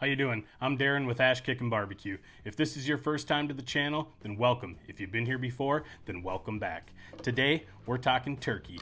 How you doing? I'm Darren with Ashkickin Barbecue. If this is your first time to the channel, then welcome. If you've been here before, then welcome back. Today, we're talking turkey.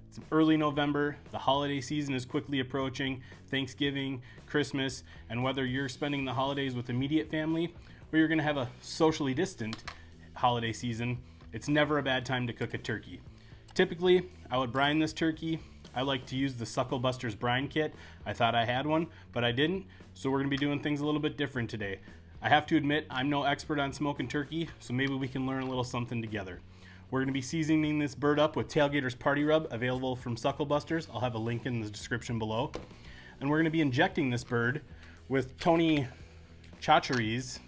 It's early November, the holiday season is quickly approaching, Thanksgiving, Christmas, and whether you're spending the holidays with immediate family or you're gonna have a socially distant holiday season, it's never a bad time to cook a turkey. Typically, I would brine this turkey. I like to use the SuckleBusters Brine Kit. I thought I had one, but I didn't, so we're gonna be doing things a little bit different today. I have to admit, I'm no expert on smoking turkey, so maybe we can learn a little something together. We're gonna be seasoning this bird up with Tailgater's Party Rub, available from SuckleBusters. I'll have a link in the description below. And we're gonna be injecting this bird with Tony C's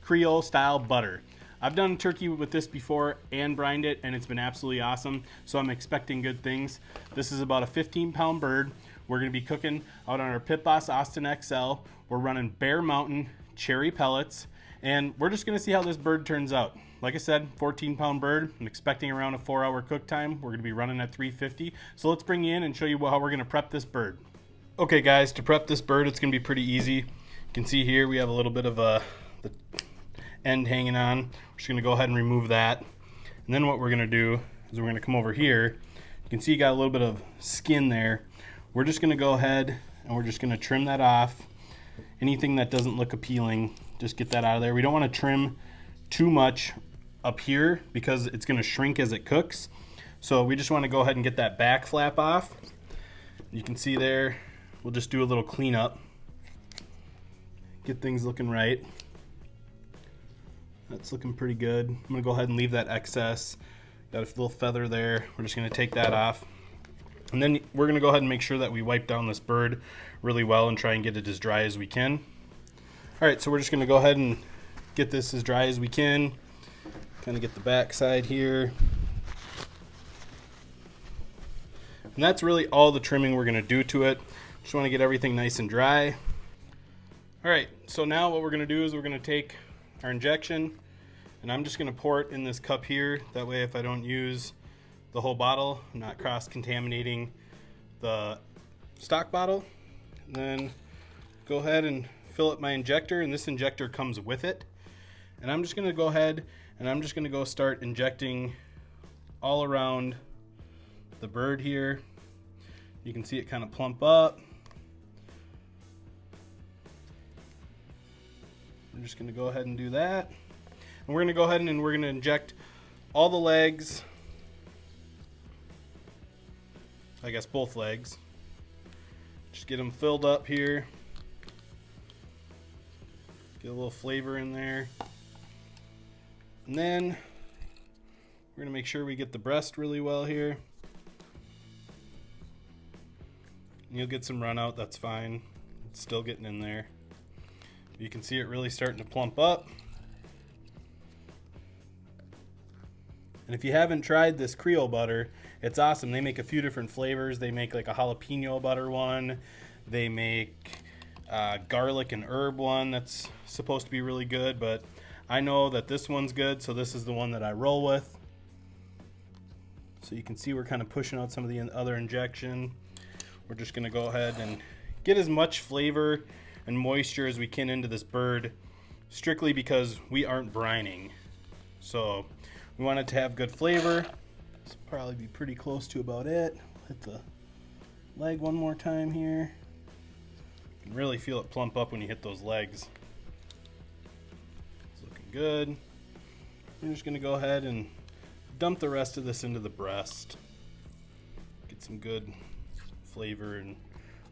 Creole style butter. I've done turkey with this before and brined it, and it's been absolutely awesome, so I'm expecting good things. This is about a 15-pound bird. We're gonna be cooking out on our Pit Boss Austin XL. We're running Bear Mountain cherry pellets, and we're just gonna see how this bird turns out. Like I said, 14-pound bird. I'm expecting around a 4-hour cook time. We're gonna be running at 350. So let's bring you in and show you how we're gonna prep this bird. Okay guys, to prep this bird, it's gonna be pretty easy. You can see here we have a little bit of the end hanging on. We're just gonna go ahead and remove that. And then what we're gonna do is we're gonna come over here. You can see you got a little bit of skin there. We're just gonna go ahead and we're just gonna trim that off. Anything that doesn't look appealing, just get that out of there. We don't wanna trim too much up here because it's gonna shrink as it cooks. So we just wanna go ahead and get that back flap off. You can see there, we'll just do a little cleanup. Get things looking right. That's looking pretty good. I'm gonna go ahead and leave that excess. Got a little feather there. We're just gonna take that off. And then we're gonna go ahead and make sure that we wipe down this bird really well and try and get it as dry as we can. All right, so we're just gonna go ahead and get this as dry as we can. Kind of get the back side here. And that's really all the trimming we're gonna do to it. Just wanna get everything nice and dry. All right, so now what we're gonna do is we're gonna take our injection, and I'm just gonna pour it in this cup here. That way if I don't use the whole bottle, I'm not cross-contaminating the stock bottle. And then go ahead and fill up my injector, and this injector comes with it. And I'm just gonna go ahead and I'm just gonna go start injecting all around the bird here. You can see it kind of plump up. I'm just gonna go ahead and do that. And we're gonna go ahead and we're gonna inject all the legs. I guess both legs. Just get them filled up here. Get a little flavor in there. And then we're gonna make sure we get the breast really well here. And you'll get some run out, that's fine. It's still getting in there. You can see it really starting to plump up. And if you haven't tried this Creole butter, it's awesome. They make a few different flavors. They make like a jalapeno butter one. They make garlic and herb one that's supposed to be really good, but I know that this one's good, so this is the one that I roll with. So you can see we're kind of pushing out some of the other injection. We're just gonna go ahead and get as much flavor and moisture as we can into this bird, strictly because we aren't brining. So we want it to have good flavor. This will probably be pretty close to about it. Hit the leg one more time here. You can really feel it plump up when you hit those legs. It's looking good. We're just gonna go ahead and dump the rest of this into the breast. Get some good flavor and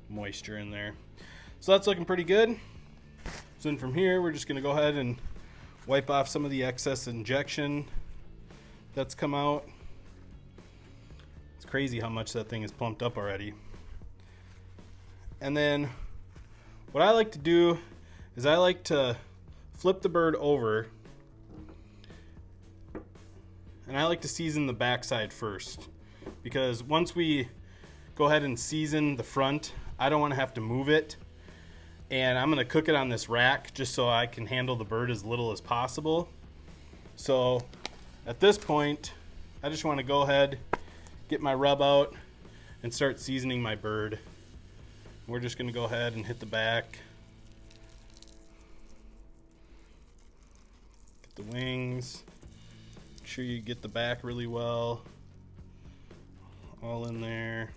moisture in there. So that's looking pretty good. So then from here, we're just gonna go ahead and wipe off some of the excess injection that's come out. It's crazy how much that thing is plumped up already. And then what I like to do is I like to flip the bird over, and I like to season the backside first, because once we go ahead and season the front, I don't want to have to move it. And I'm going to cook it on this rack just so I can handle the bird as little as possible. So at this point, I just want to go ahead, get my rub out, and start seasoning my bird. We're just going to go ahead and hit the back. Get the wings. Make sure you get the back really well. All in there.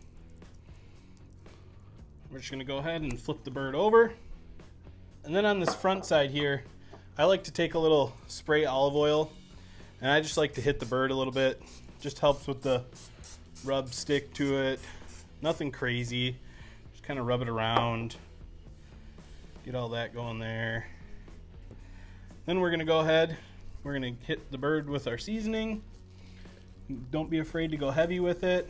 We're just going to go ahead and flip the bird over. And then on this front side here, I like to take a little spray olive oil, and I just like to hit the bird a little bit. Just helps with the rub stick to it. Nothing crazy. Just kind of rub it around. Get all that going there. Then we're going to go ahead. We're going to hit the bird with our seasoning. Don't be afraid to go heavy with it.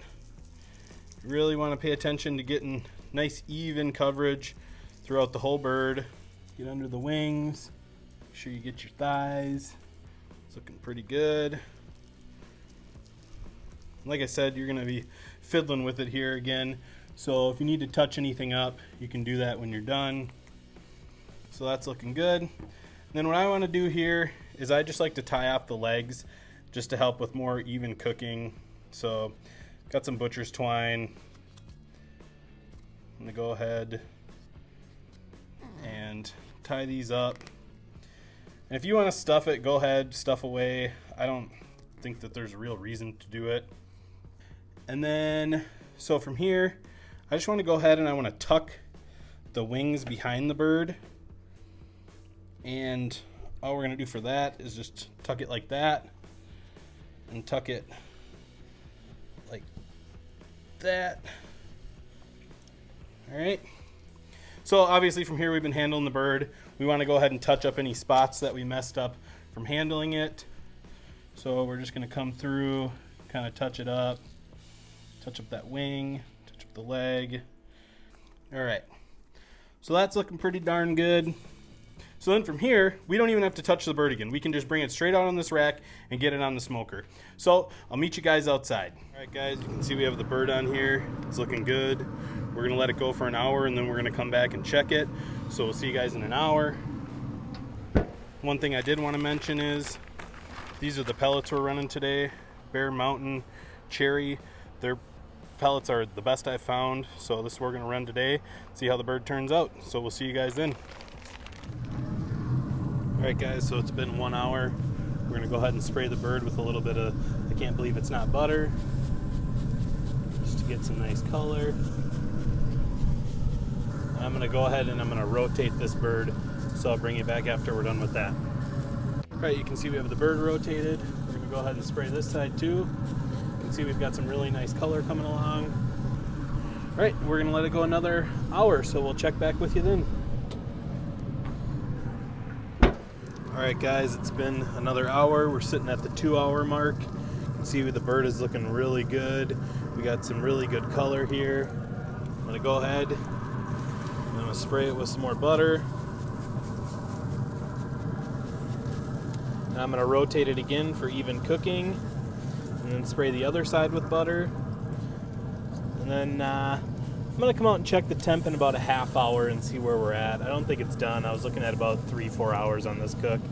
You really want to pay attention to getting nice even coverage throughout the whole bird. Get under the wings. Make sure you get your thighs. It's looking pretty good. Like I said, you're going to be fiddling with it here again. So if you need to touch anything up, you can do that when you're done. So that's looking good. And then what I want to do here is I just like to tie off the legs just to help with more even cooking. So got some butcher's twine. I'm going to go ahead and tie these up. And if you want to stuff it, go ahead, stuff away. I don't think that there's a real reason to do it. And then, so from here, I just want to go ahead and I want to tuck the wings behind the bird. And all we're going to do for that is just tuck it like that. And tuck it like that. All right. So obviously from here we've been handling the bird. We want to go ahead and touch up any spots that we messed up from handling it. So we're just going to come through, kind of touch it up. Touch up that wing, touch up the leg. All right, so that's looking pretty darn good. So then from here, we don't even have to touch the bird again. We can just bring it straight out on this rack and get it on the smoker. So I'll meet you guys outside. All right guys, you can see we have the bird on here. It's looking good. We're gonna let it go for an hour and then we're gonna come back and check it. So we'll see you guys in an hour. One thing I did want to mention is these are the pellets we're running today. Bear Mountain Cherry. Their pellets are the best I've found, so this is what we're going to run today, see how the bird turns out. So we'll see you guys then. Alright guys, so it's been 1 hour. We're going to go ahead and spray the bird with a little bit of, I can't believe it's not butter, just to get some nice color. And I'm going to go ahead and I'm going to rotate this bird, so I'll bring you back after we're done with that. Alright, you can see we have the bird rotated. We're going to go ahead and spray this side too. See, we've got some really nice color coming along. All right, we're gonna let it go another hour, so we'll check back with you then. All right guys, it's been another hour. We're sitting at the 2-hour mark. You can see the bird is looking really good. We got some really good color here. I'm gonna go ahead and I'm gonna spray it with some more butter. And I'm gonna rotate it again for even cooking. And then spray the other side with butter. And then I'm gonna come out and check the temp in about a half hour and see where we're at. I don't think it's done. I was looking at about 3-4 hours on this cook,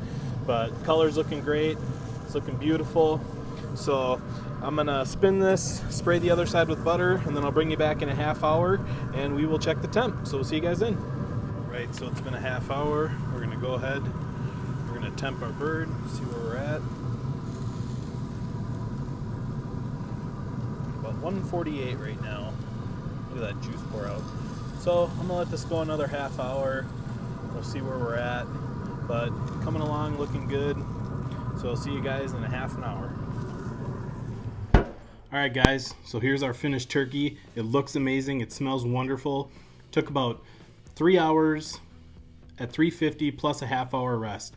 but color's looking great. It's looking beautiful. So I'm gonna spin this, spray the other side with butter, and then I'll bring you back in a half hour and we will check the temp. So we'll see you guys then. Right, so it's been a half hour. We're gonna go ahead. We're gonna temp our bird, see where we're at. 148 right now. Look at that juice pour out. So I'm gonna let this go another half hour. We'll see where we're at, but coming along looking good. So I'll see you guys in a half an hour. All right guys, so here's our finished turkey. It looks amazing, it smells wonderful. Took about 3 hours at 350 plus a half hour rest.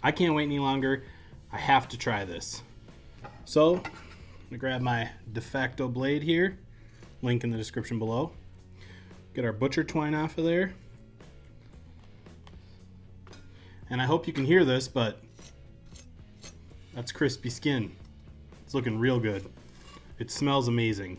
I can't wait any longer. I have to try this. So I'm gonna grab my de facto blade here, link in the description below. Get our butcher twine off of there. And I hope you can hear this, but that's crispy skin. It's looking real good. It smells amazing.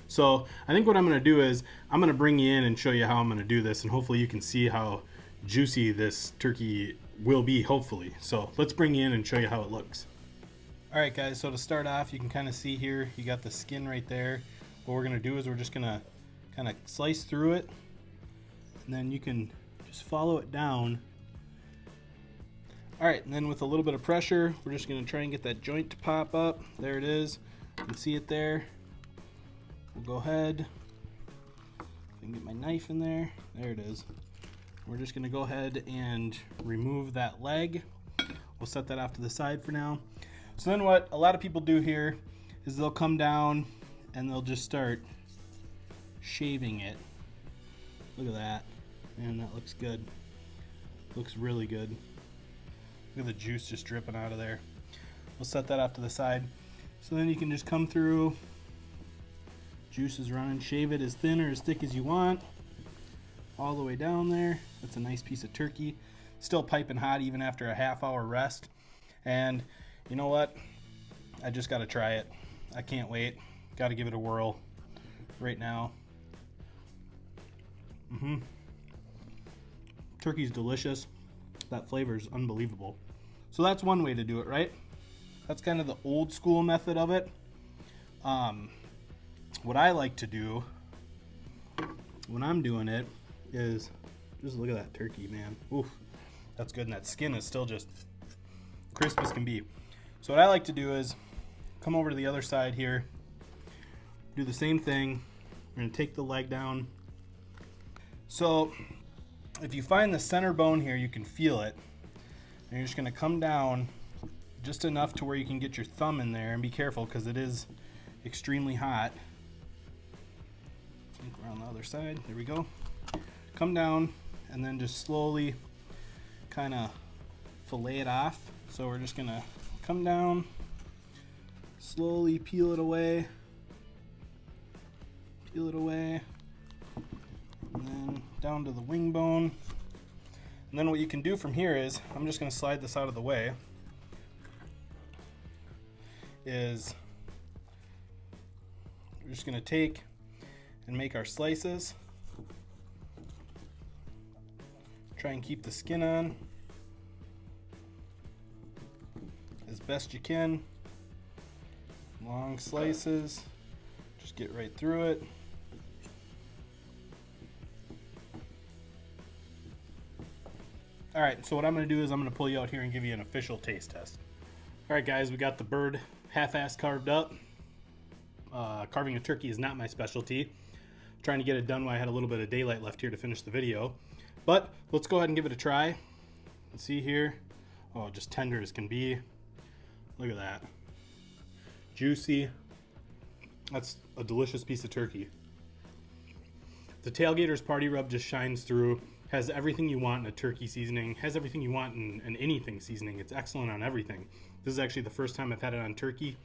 So I think what I'm gonna do is I'm gonna bring you in and show you how I'm gonna do this, and hopefully you can see how juicy this turkey will be, hopefully. So let's bring you in and show you how it looks. All right guys, so to start off, you can kind of see here, you got the skin right there. What we're gonna do is we're just gonna kind of slice through it and then you can just follow it down. All right, and then with a little bit of pressure, we're just gonna try and get that joint to pop up. There it is. You can see it there. We'll go ahead. I can get my knife in there. There it is. We're just gonna go ahead and remove that leg. We'll set that off to the side for now. So then what a lot of people do here is they'll come down and they'll just start shaving it. Look at that. Man, that looks good. Looks really good. Look at the juice just dripping out of there. We'll set that off to the side. So then you can just come through, juice is running, shave it as thin or as thick as you want, all the way down there. That's a nice piece of turkey. Still piping hot even after a half-hour rest. And you know what? I just gotta try it. I can't wait. Gotta give it a whirl right now. Turkey's delicious. That flavor is unbelievable. So that's one way to do it, right? That's kind of the old school method of it. What I like to do when I'm doing it is just look at that turkey, man. Oof, that's good, and that skin is still just crisp as can be. So what I like to do is come over to the other side here, do the same thing. We're gonna take the leg down. So if you find the center bone here, you can feel it. And you're just gonna come down just enough to where you can get your thumb in there, and be careful because it is extremely hot. I think we're on the other side. There we go. Come down and then just slowly kind of fillet it off. So we're just gonna come down, slowly peel it away, and then down to the wing bone. And then what you can do from here is, I'm just gonna slide this out of the way, is we're just gonna take and make our slices. Try and keep the skin on as best you can. Long slices, just get right through it. All right, so what I'm gonna do is I'm gonna pull you out here and give you an official taste test. All right, guys, we got the bird half-ass carved up. Carving a turkey is not my specialty. Trying to get it done while I had a little bit of daylight left here to finish the video. But let's go ahead and give it a try. Let's see here. Oh, just tender as can be. Look at that. Juicy. That's a delicious piece of turkey. The Tailgater's Party Rub just shines through. Has everything you want in a turkey seasoning. Has everything you want in anything seasoning. It's excellent on everything. This is actually the first time I've had it on turkey.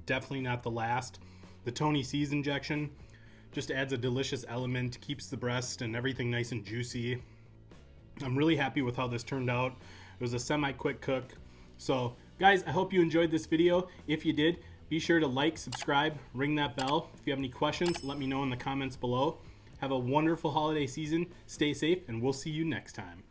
Definitely not the last. The Tony C's injection just adds a delicious element, keeps the breast and everything nice and juicy. I'm really happy with how this turned out. It was a semi-quick cook. So guys, I hope you enjoyed this video. If you did, be sure to like, subscribe, ring that bell. If you have any questions, let me know in the comments below. Have a wonderful holiday season, stay safe, and we'll see you next time.